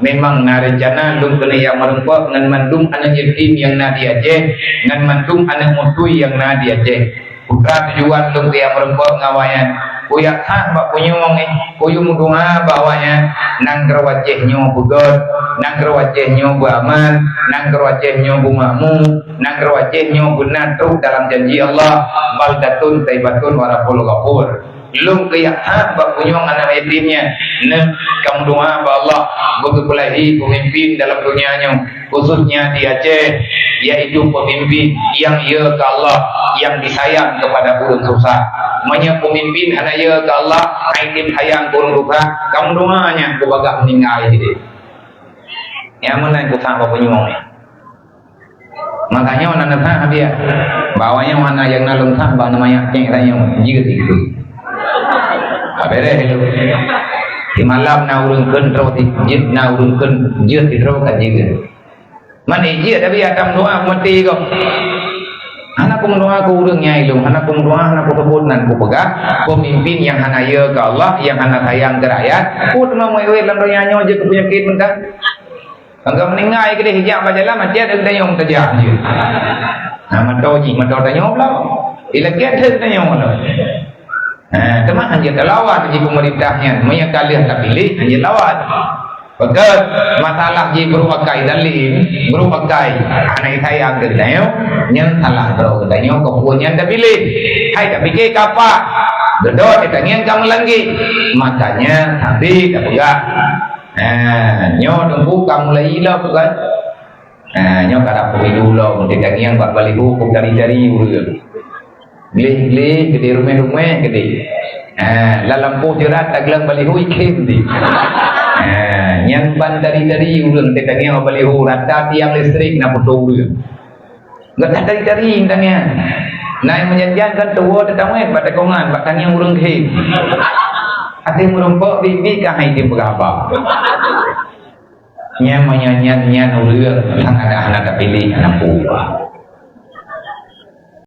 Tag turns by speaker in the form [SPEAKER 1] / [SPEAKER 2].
[SPEAKER 1] memang narencana lum kena yang merengkok ngan mandum anak yatim yang nadi aje ngan mandum anak mutui yang nadi aje putra tujuan lum yang merengkok ngawayan kuyak hak bak punyong kuyu mudunga bawanya nang gerwajehnya budot nang gerwajehnya beramal nang gerwajehnya bumakmu nang gerwajehnya gunatru dalam janji Allah baldatun taibatun waraful ghafur lum kuyak hak bak punyong anak yatimnya nah kamu doa ba Allah berkelahi pemimpin dalam dunianya khususnya di Aceh yaitu pemimpin yang ia ke Allah yang disayang kepada urun susah banyak pemimpin anak ia ke Allah aitim sayang urun susah kamu doanya kebaga meninggal jadi yang mana yang susah apa penyuang makanya mana nasah dia bawanya mana yang nalung sah bang namanya yang jika itu apa itu di malam na urungkeun terus jid na urungkeun jid terus kan jieu man jid tapi atam doa mati kok anak doa ku urang nyai lung anak doa anak sebut nan ku pegah pemimpin yang hana ye ke Allah yang hana sayang ke rakyat put mah wewe lan donya nyo je ke penyakit mentah angga meninggal ke hijab bajalah macet ada yang terjadi je nah matoji mato tanyo lah ila kiat tanyo lah teman hanya telawat di pemerintahnya banyak kali tak pilih hanya lawat betul masalah di berbagai dalil berbagai anak saya yang kedai yang salah berkedai kepunya tak pilih hai tak fikir apa dodot tak ingin kamu lagi makanya tapi tak pegah nyo tunggu kamu lagi lah bukan nyo kada perlu dulu mesti tak ingin buat balik hukum dari urut Geli gede rumah gede. Dalam lampu jerat tak gelang baliho ikim di. Yang ban dari urang tetangnya baliho rata tiang listrik nak putu urang. Enggak dari intanya. Naik menjanjikan tua tetangnya pada kongan bahkan yang urang ke. Ati merumpok bibi ka hai di berapa. Nya menyanyian urang yang ada anak tak pilih anak buah.